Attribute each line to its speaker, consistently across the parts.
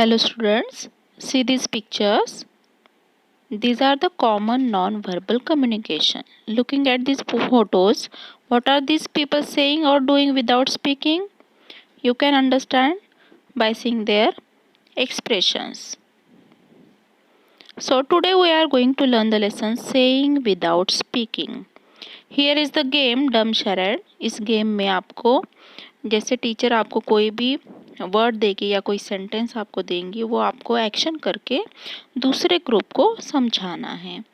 Speaker 1: Hello students, see these pictures. These are the common non-verbal communication. Looking at these photos, what are these people saying or doing without speaking? You can understand by seeing their expressions. So today we are going to learn the lesson saying without speaking. Here is the game dumb charade. इस game में आपको जैसे teacher आपको कोई भी word देगी या कोई सेंटेंस आपको देंगी वो आपको एक्शन करके दूसरे ग्रुप को समझाना है।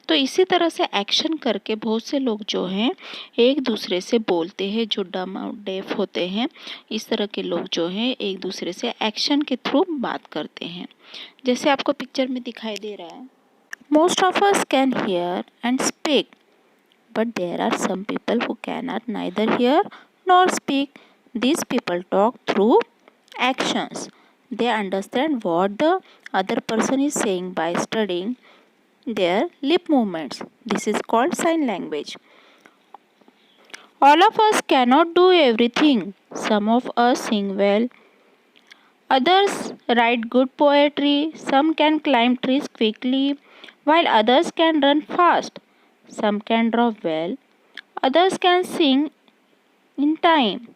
Speaker 1: तो इसी तरह से एक्शन करके बहुत से लोग जो हैं एक दूसरे से बोलते हैं, जो डम और डेफ होते हैं इस तरह के लोग जो हैं एक दूसरे से एक्शन के थ्रू बात करते हैं। जैसे आपको पिक्चर में दिखाई दे रहा है, most of us can hear and speak but there are some people who cannot neither hear nor speak. These people talk through actions. They understand what the other person is saying by studying their lip movements. This is called sign language. All of us cannot do everything. Some of us sing well, others write good poetry, some can climb trees quickly, while others can run fast. Some can draw well, others can sing in time.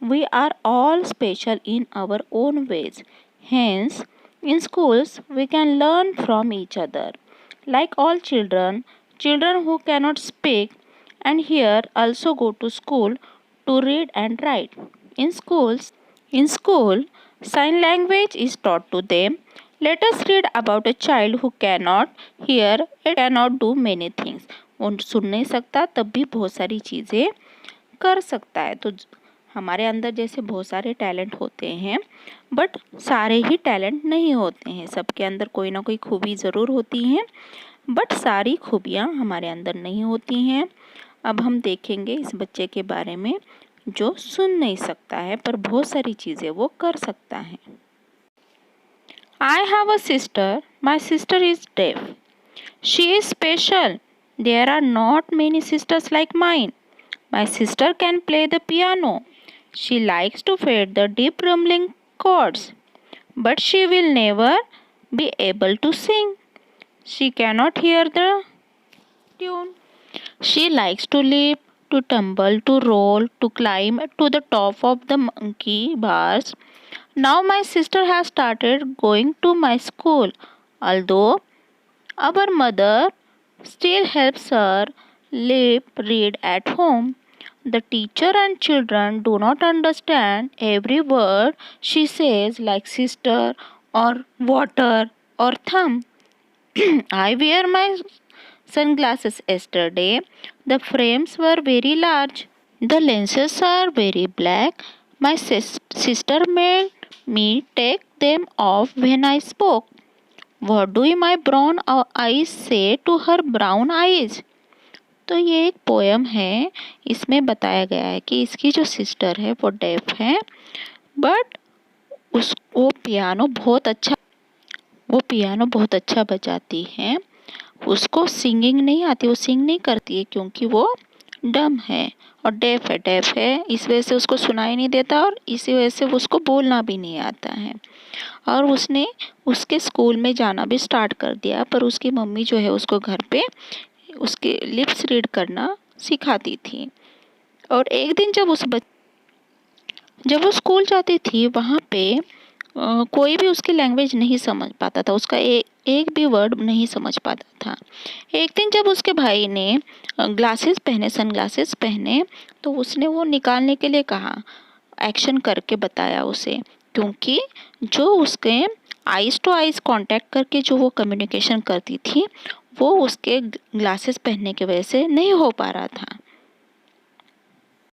Speaker 1: We are all special in our own ways. Hence, in schools, we can learn from each other. Like all children, children who cannot speak and hear also go to school to read and write. In school, sign language is taught to them. Let us read about a child who cannot hear and cannot do many things. वो सुन नहीं सकता तब भी बहुत सारी चीज़ें कर सकता है। तो हमारे अंदर जैसे बहुत सारे टैलेंट होते हैं बट सारे ही टैलेंट नहीं होते हैं, सबके अंदर कोई ना कोई खूबी ज़रूर होती हैं बट सारी खूबियाँ हमारे अंदर नहीं होती हैं। अब हम देखेंगे इस बच्चे के बारे में जो सुन नहीं सकता है पर बहुत सारी चीज़ें वो कर सकता है। I have a sister. My sister is deaf. She is special. There are not many sisters like mine. My sister can play the piano. She likes to fade the deep rumbling chords, but she will never be able to sing. She cannot hear the tune. She likes to leap, to tumble, to roll, to climb to the top of the monkey bars. Now my sister has started going to my school, although our mother still helps her read at home. The teacher and children do not understand every word she says, like sister or water or thumb. I wear my sunglasses yesterday. The frames were very large. The lenses are very black. My sister made me take them off when I spoke. What do my brown eyes say to her brown eyes? तो ये एक poem है, इसमें बताया गया है कि इसकी जो सिस्टर है वो डेफ है बट वो पियानो बहुत अच्छा बजाती है। उसको सिंगिंग नहीं आती, वो सिंग नहीं करती है क्योंकि वो डम है और डेफ है इस वजह से उसको सुनाई नहीं देता और इसी वजह से उसको बोलना भी नहीं आता है। और उसने उसके स्कूल में जाना भी स्टार्ट कर दिया पर उसकी मम्मी जो है उसको घर पे उसके लिप्स रीड करना सिखाती थी। और एक दिन जब वो स्कूल जाती थी वहाँ पे कोई भी उसकी लैंग्वेज नहीं समझ पाता था, उसका एक भी वर्ड नहीं समझ पाता था। एक दिन जब उसके भाई ने सनग्लासेस पहने तो उसने वो निकालने के लिए कहा, एक्शन करके बताया उसे, क्योंकि जो उसके आइज़ टू आइज़ कांटेक्ट करके जो वो कम्युनिकेशन करती थी वो उसके ग्लासेस पहनने की वजह से नहीं हो पा रहा था।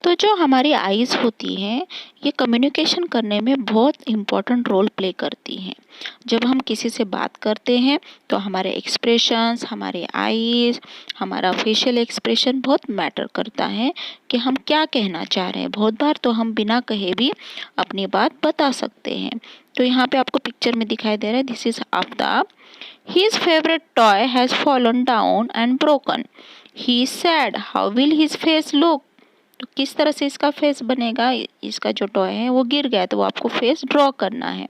Speaker 1: तो जो हमारी आइज़ होती हैं ये कम्युनिकेशन करने में बहुत इम्पोर्टेंट रोल प्ले करती हैं। जब हम किसी से बात करते हैं तो हमारे एक्सप्रेशंस, हमारे आइज़, हमारा फेशियल एक्सप्रेशन बहुत मैटर करता है कि हम क्या कहना चाह रहे हैं। बहुत बार तो हम बिना कहे भी अपनी बात बता सकते हैं। तो यहाँ पे आपको पिक्चर में दिखाई दे रहा है, this is Aftab. His favorite toy has fallen down and broken. He is sad. How will his face look? तो किस तरह से इसका फेस बनेगा, इसका जो टॉय है वो गिर गया तो वो आपको फेस ड्रॉ करना है।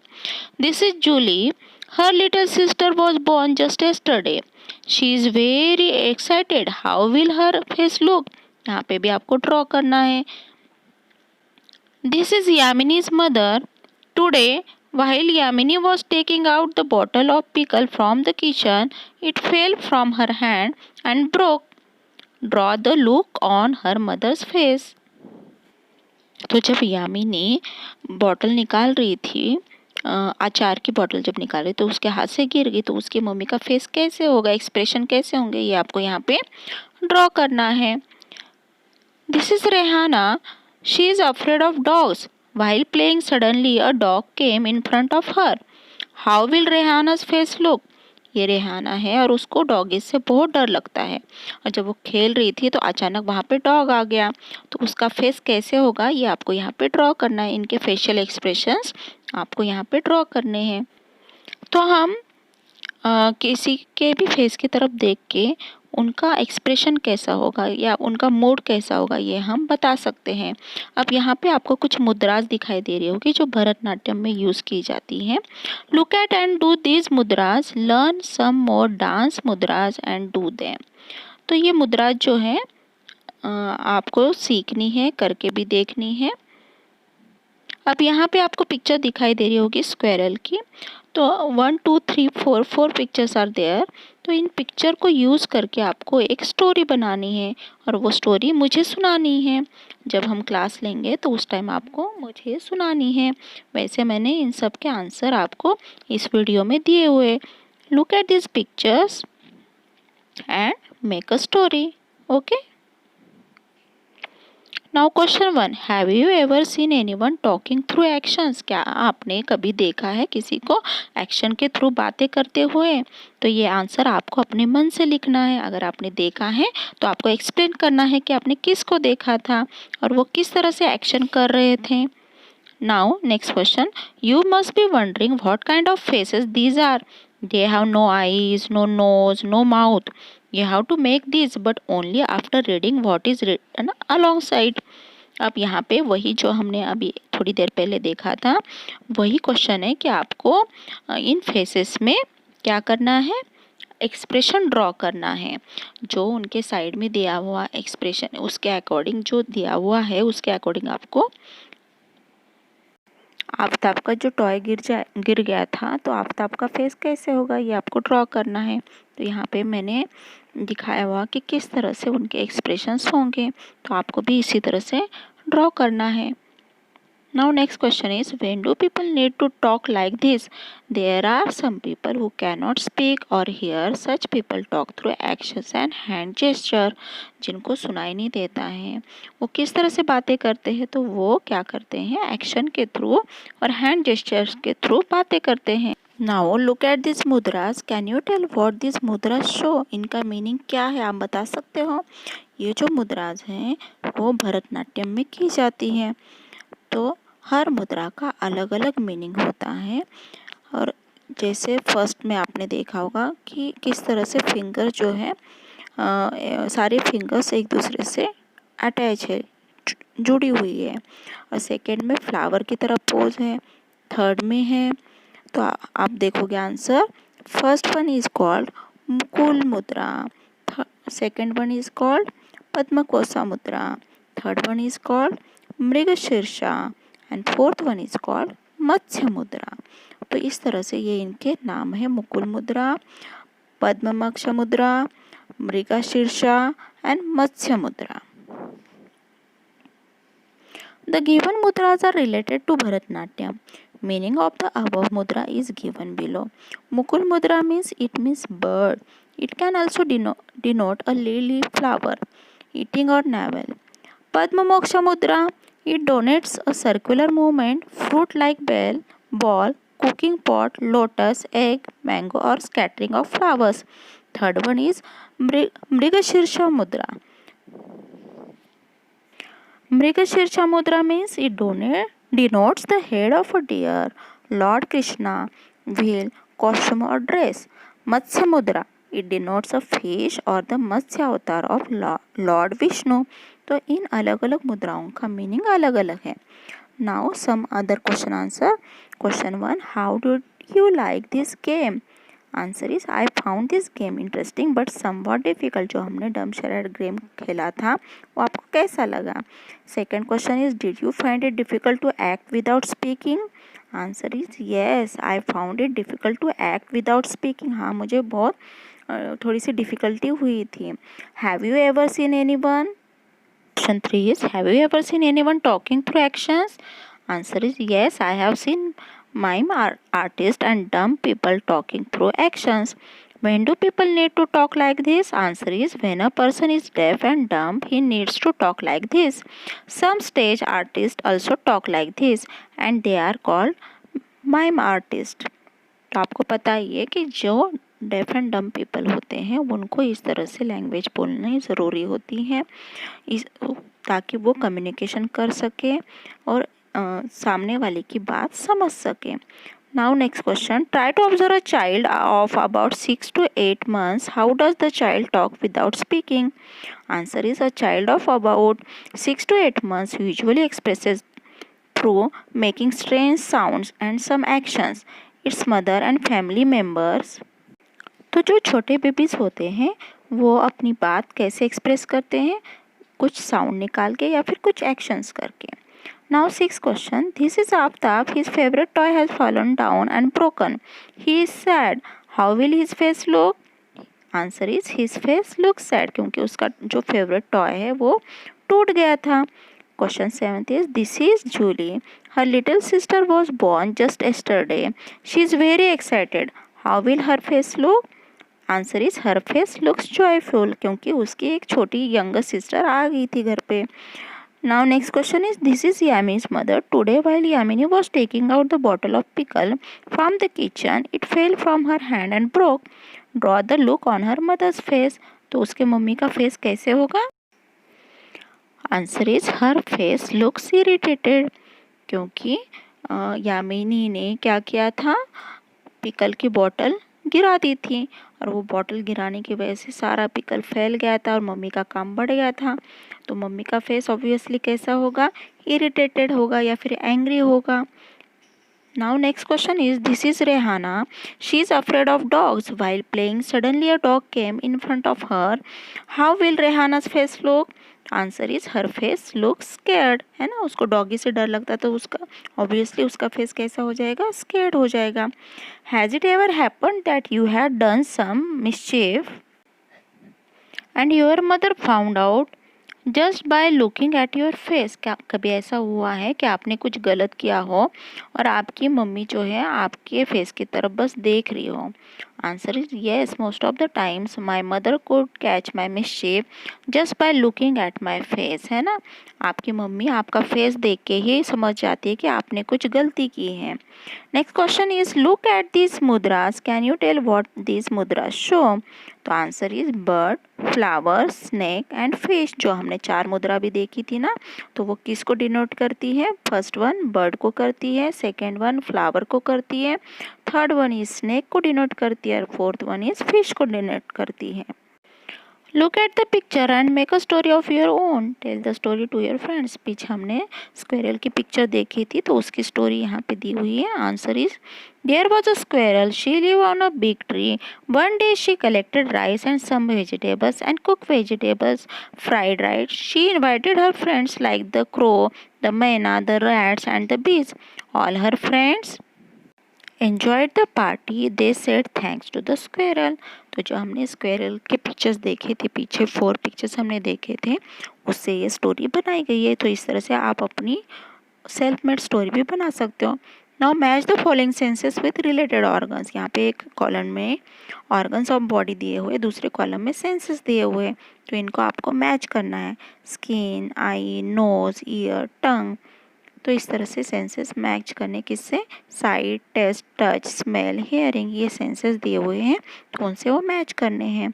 Speaker 1: This is Julie, her little sister was born just yesterday. She is very excited. How will her face look? यहाँ पे भी आपको ड्रॉ करना है। This is Yamini's mother. Today, while Yamini was taking out the bottle of pickle from the kitchen, it fell from her hand and broke. Draw the look on her mother's face. तो जब Yamini bottle निकाल रही थी, अचार की bottle जब निकाल रही तो उसके हाथ से गिर गई, तो उसकी मम्मी का फेस कैसे होगा, एक्सप्रेशन कैसे होंगे, ये आपको यहाँ पे ड्रॉ करना है। This is Rehana, she is afraid of dogs. While playing, suddenly a dog came in front of her. How will रेहाना's face look? ये रेहाना है और उसको डॉगी से बहुत डर लगता है, और जब वो खेल रही थी तो अचानक वहाँ पे डॉग आ गया, तो उसका फेस कैसे होगा ये आपको यहाँ पे ड्रॉ करना है। इनके फेशियल एक्सप्रेशंस आपको यहाँ पे ड्रॉ करने हैं। तो हम किसी के भी फेस की तरफ देख के उनका एक्सप्रेशन कैसा होगा या उनका मूड कैसा होगा ये हम बता सकते हैं। अब यहाँ पे आपको कुछ मुद्रास दिखाई दे रही होगी जो भरतनाट्यम में यूज़ की जाती हैं। Look at and do these mudras, learn some more dance mudras and do them. तो ये मुद्रास जो है आपको सीखनी है, करके भी देखनी है। अब यहाँ पे आपको पिक्चर दिखाई दे रही होगी स्क्वायरल की, तो 1 2 3 4 4 पिक्चर्स आर देयर। तो इन पिक्चर को यूज़ करके आपको एक स्टोरी बनानी है और वो स्टोरी मुझे सुनानी है। जब हम क्लास लेंगे तो उस टाइम आपको मुझे सुनानी है। वैसे मैंने इन सब के आंसर आपको इस वीडियो में दिए हुए। Look at this pictures and make a story. Okay, now question 1, have you ever seen anyone talking through actions? क्या आपने कभी देखा है किसी को एक्शन के थ्रू बातें करते हुए? तो ये आंसर आपको अपने मन से लिखना है। अगर आपने देखा है तो आपको एक्सप्लेन करना है कि आपने किसको देखा था और वो किस तरह से एक्शन कर रहे थे। Now next question, you must be wondering what kind of faces these are. They have no eyes, no nose, no mouth. You have to make these, but only after reading what is written alongside. अब यहाँ पे वही जो हमने अभी थोड़ी देर पहले देखा था वही क्वेश्चन है कि आपको इन फेसेस में क्या करना है, एक्सप्रेशन ड्रॉ करना है। जो उनके साइड में दिया हुआ एक्सप्रेशन उसके अकॉर्डिंग जो दिया हुआ है उसके अकॉर्डिंग आपको आफ्ताब का जो टॉय गिर गया था तो आफ्ताब का फेस कैसे होगा ये आपको ड्रॉ करना है। तो यहाँ पे मैंने दिखाया हुआ कि किस तरह से उनके एक्सप्रेशंस होंगे, तो आपको भी इसी तरह से ड्रॉ करना है। Now next question is, when do people need to talk like this? There are some people who cannot speak or hear. Such people talk through actions and hand gesture. जिनको सुनाई नहीं देता है वो किस तरह से बातें करते हैं, तो वो क्या करते हैं, एक्शन के थ्रू और हैंड जेस्चर्स के थ्रू बातें करते हैं। Now look at these mudras. Can you tell what these mudras show? इनका मीनिंग क्या है आप बता सकते हो? ये जो मुद्राज हैं वो भरतनाट्यम में की जाती हैं, तो हर मुद्रा का अलग अलग मीनिंग होता है। और जैसे फर्स्ट में आपने देखा होगा कि किस तरह से फिंगर जो है सारे फिंगर्स एक दूसरे से अटैच है, जुड़ी हुई है। और सेकंड में फ्लावर की तरह पोज है, थर्ड में है तो आप देखोगे answer. First one is called Mukul mudra, second one is called Padmakosha mudra, third one is called Mrigashirsha and fourth one is called Matsya mudra. तो इस तरह से ये इनके नाम है, मुकुल मुद्रा, पद्ममक्ष मुद्रा, मृगशीर्षा एंड मत्स्य मुद्रा। The given mudras are related to Bharatnatyam. Meaning of the above mudra is given below. Mukul mudra means bird. It can also denote a lily flower, eating or navel. Padma Moksha mudra, it denotes a circular movement, fruit like bell, ball, cooking pot, lotus, egg, mango or scattering of flowers. Third one is Mrigashirsha mudra. Mrigashirsha mudra means it denotes the head of a deer, Lord Krishna, wheel, costume or dress. Matsya mudra, it denotes a fish और the मत्स्य अवतार of Lord Vishnu. तो इन अलग अलग मुद्राओं का meaning अलग अलग है। Now some other question answer. Question 1, how do you like this game? Answer is I found this game interesting but somewhat difficult. जो हमने डम्ब शरारत गेम खेला था वो आपको कैसा लगा? Second question is, did you find it difficult to act without speaking? Answer is yes, I found it difficult to act without speaking. हाँ, मुझे बहुत थोड़ी सी डिफिकल्टी हुई थी। Have you ever seen anyone? Question 3 is, have you ever seen anyone talking through actions? Answer is yes, I have seen mime artists and dumb people talking through actions. When do people need to talk like this? Answer is when a person is deaf and dumb, he needs to talk like this. Some stage artists also talk like this and they are called mime artists. तो आपको पता ही है कि जो deaf and dumb people होते हैं उनको इस तरह से लैंग्वेज बोलनी ज़रूरी होती है ताकि वो कम्युनिकेशन कर सके और सामने वाले की बात समझ सके। Now next question, try to observe a child of about 6 to 8 months. How does the child talk without speaking? Answer is, a child of about 6 to 8 months usually expresses through making strange sounds and some actions. Its mother and family members. तो जो छोटे babies होते हैं वो अपनी बात कैसे express करते हैं? कुछ साउंड निकाल के या फिर कुछ एक्शंस करके। Now 6th question, this is Aftab, his favourite toy has fallen down and broken, he is sad, how will his face look? Answer is his face look sad, क्योंकि उसका जो फेवरेट टॉय है वो टूट गया था। Question 7th is, this is Julie. Her little sister was born just yesterday. She is very excited. How will her face look? Answer is her face looks joyful, क्योंकि उसकी एक छोटी younger sister आ गई थी घर पे। Now next question is, this is Yami's mother. Today while Yamini was taking out the bottle of pickle from the kitchen, it fell from her hand and broke. Draw the look on her mother's face. तो उसके mummy का face कैसे होगा? Answer is her face looks irritated, क्योंकि यामिनी ने क्या किया था, पिकल की बोतल गिरा दी थी और वो बोतल गिराने की वजह से सारा पिकल फैल गया था और मम्मी का काम बढ़ गया था। तो मम्मी का फेस ऑब्वियसली कैसा होगा? इरिटेटेड होगा या फिर एंग्री होगा। Now next question is, this is Rehana. She is afraid of dogs. While playing, suddenly a dog came in front of her. How will Rehana's face look? Answer is her face look scared, है ना, उसको doggy से डर लगता तो उसका obviously उसका face कैसा हो जाएगा? स्केर्ड हो जाएगा। Has it ever happened that you had done some mischief and your mother found out just by looking at your face? क्या कभी ऐसा हुआ है कि आपने कुछ गलत किया हो और आपकी मम्मी जो है आपके फेस की तरफ बस देख रही हो? Answer is yes, most of the times my mother could catch my mischief just by looking at my face, है ना। आपकी मम्मी आपका फेस देख के ही समझ जाती है कि आपने कुछ गलती की है। Next question is, look at this mudras, can you tell what this mudras show? तो answer is bird, flower, snake and fish. जो हमने 4 मुद्रा भी देखी थी ना, तो वो किसको डिनोट करती है? फर्स्ट वन बर्ड को करती है, सेकेंड वन फ्लावर को करती है, थर्ड वन इज स्नेक को डिनोट करती है और फोर्थ वन इज फिश को डिनोट करती है। Look at the picture and make a story of your own, tell the story to your friends. पीछे हमने स्क्वेरल की पिक्चर देखी थी तो उसकी स्टोरी यहाँ पे दी हुई है। Answer is, there was a squirrel, she live on a big tree, one day she collected rice and some vegetables and cook vegetables, fried rice. She invited her friends like the crow, the myna, the rats and the bees. All her friends enjoyed the party, they said thanks to the squirrel। तो जो हमने squirrel के pictures देखे थे, पीछे 4 pictures हमने देखे थे, उससे ये स्टोरी बनाई गई है। तो इस तरह से आप अपनी सेल्फ मेड स्टोरी भी बना सकते हो। Now match the following senses with related organs. यहाँ पे एक कॉलम में ऑर्गन्स ऑफ बॉडी दिए हुए, दूसरे कॉलम में सेंसेस दिए हुए, तो इनको आपको मैच करना है। Skin, eye, nose, ear, tongue. तो इस तरह से सेंसेस मैच करने किससे? Sight, taste, touch, smell, hearing, ये सेंसेस दिए हुए हैं तो उनसे वो मैच करने हैं,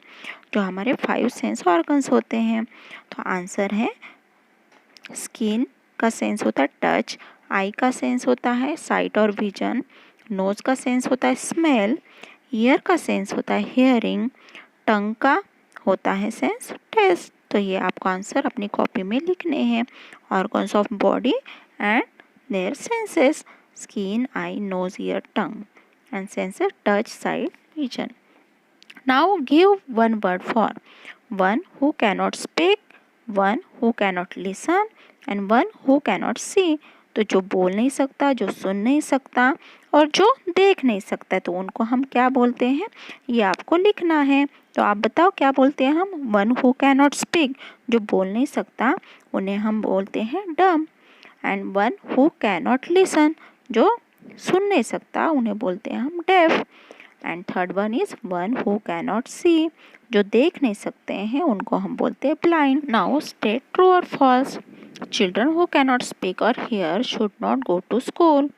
Speaker 1: जो हमारे 5 सेंस ऑर्गन्स होते हैं। तो आंसर है, स्किन का सेंस होता है टच, आई का सेंस होता है साइट और विजन, नोज का सेंस होता है स्मेल, ईयर का सेंस होता है हियरिंग, टंग का होता है सेंस टेस्ट। तो ये आपको आंसर अपनी कॉपी में लिखने हैं। Organs of body and their senses, skin, eye, nose, ear, tongue and senses touch, sight, vision. Now give one word for one who cannot speak, one who cannot listen and one who cannot see। तो जो बोल नहीं सकता, जो सुन नहीं सकता और जो देख नहीं सकता, तो उनको हम क्या बोलते हैं, ये आपको लिखना है। तो आप बताओ क्या बोलते हैं हम। वन हु कैनॉट स्पीक, जो बोल नहीं सकता उन्हें हम बोलते हैं dumb. And one who cannot listen, जो सुन नहीं सकता उन्हें बोलते हैं हम deaf. And third one is one who cannot see, जो देख नहीं सकते हैं उनको हम बोलते हैं ब्लाइंड। नाउ स्टेट ट्रू और false. Children who cannot speak और hear should not go to school.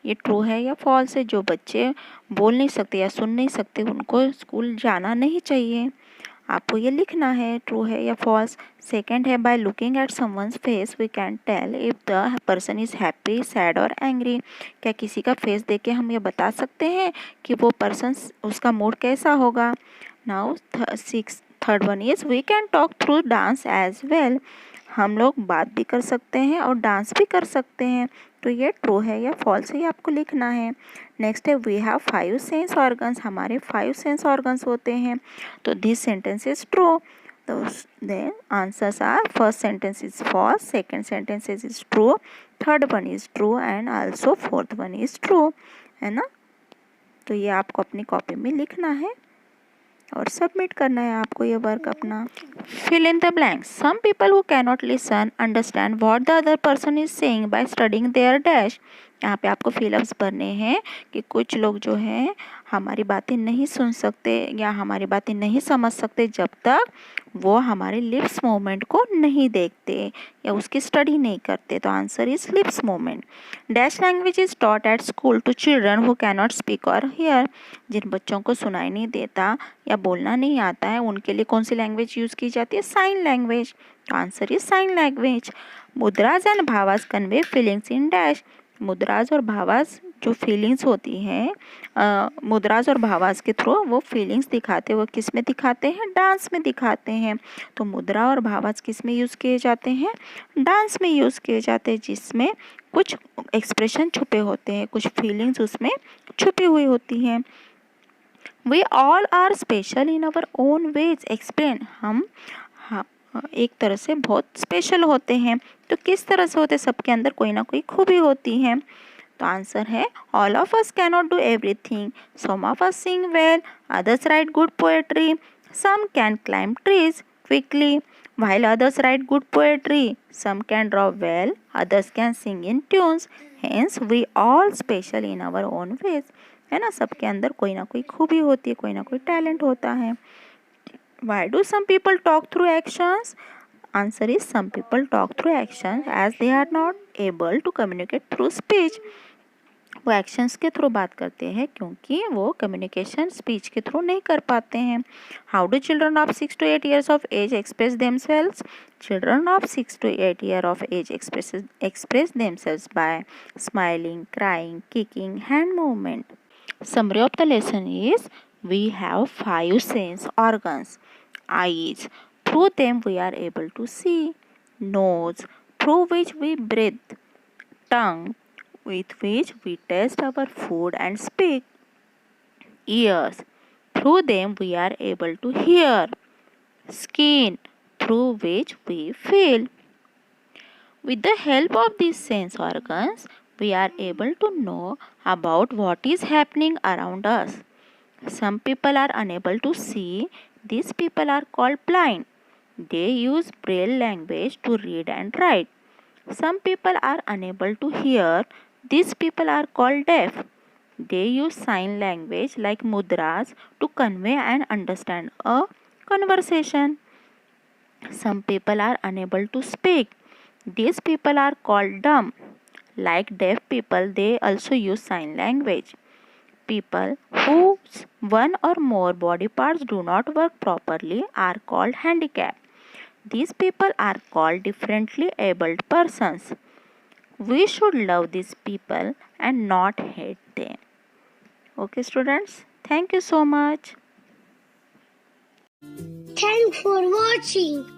Speaker 1: ये ट्रू है या फॉल्स है। जो बच्चे बोल नहीं सकते या सुन नहीं सकते उनको स्कूल जाना नहीं चाहिए। आपको ये लिखना है ट्रू है या फॉल्स। सेकंड है by looking at someone's face we can tell if the person is happy, sad और एंग्री। क्या किसी का फेस देख के हम ये बता सकते हैं कि वो पर्सन, उसका मूड कैसा होगा। Now third one is we can talk through dance as well. हम लोग बात भी कर सकते हैं और डांस भी कर सकते हैं। तो ये ट्रू है या फॉल्स है, ये आपको लिखना है। नेक्स्ट है वी हैव 5 सेंस ऑर्गन्स। हमारे 5 सेंस ऑर्गन्स होते हैं। तो दिस सेंटेंस इज ट्रू। तो then answers are first sentence is false, second sentence is true, third one is true and also fourth one is true, है ना। तो ये आपको अपनी कॉपी में लिखना है और सबमिट करना है आपको ये वर्क अपना। Fill in the blanks. Some people who cannot listen understand what the other person is saying by studying their dash. यहाँ पे आपको फिलअप्स भरने हैं कि कुछ लोग जो हैं हमारी बातें नहीं सुन सकते या हमारी बातें नहीं समझ सकते जब तक वो हमारे लिप्स मूवमेंट को नहीं देखते या उसकी स्टडी नहीं करते। तो answer is lips movement. Dash language is taught at school to children who cannot speak और हियर। जिन बच्चों को सुनाई नहीं देता या बोलना नहीं आता है उनके लिए कौन सी लैंग्वेज यूज़ की जाती है, साइन लैंग्वेज। तो answer is sign language. Mudras and bhavas convey feelings in dash. मुद्राज और भावास जो फीलिंग्स होती हैं, मुद्राज और भावास के थ्रू वो फीलिंग्स दिखाते हैं। वो किस में दिखाते हैं, डांस में दिखाते हैं। तो मुद्रा और भावास किस में यूज़ किए जाते हैं, डांस में यूज़ किए जाते हैं, जिसमें कुछ एक्सप्रेशन छुपे होते हैं, कुछ फीलिंग्स उसमें छुपी हुई होती हैं। We all are special in our own ways explain. हम एक तरह से बहुत स्पेशल होते हैं। तो किस तरह से होते, सबके अंदर कोई ना कोई खूबी होती है। तो आंसर है all of us cannot do everything, some of us sing well, others write good poetry, some can climb trees quickly while others write good poetry, some can draw well, others can sing in tunes, hence we all special in our own ways। है ना, सबके अंदर कोई ना कोई खूबी होती है, कोई ना कोई टैलेंट होता है। Why do some people talk through actions? Answer is some people talk through actions as they are not able to communicate through speech। वो एक्शंस के थ्रू बात करते हैं क्योंकि वो कम्युनिकेशन स्पीच के थ्रू नहीं कर पाते हैं। How do children of 6 to 8 years of age express themselves? Children of 6 to 8 year of age express themselves by smiling, crying, kicking, hand movement। Summary of the lesson is we have 5 sense organs. Eyes, through them we are able to see. Nose, through which we breathe. Tongue, with which we taste our food and speak. Ears, through them we are able to hear. Skin, through which we feel. With the help of these sense organs, we are able to know about what is happening around us. Some people are unable to see. These people are called blind. They use braille language to read and write. Some people are unable to hear. These people are called deaf. They use sign language like mudras to convey and understand a conversation. Some people are unable to speak. These people are called dumb. Like deaf people, they also use sign language. People whose one or more body parts do not work properly are called handicapped. These people are called differently abled persons. We should love these people and not hate them. Okay students, thank you so much.
Speaker 2: Thanks for watching.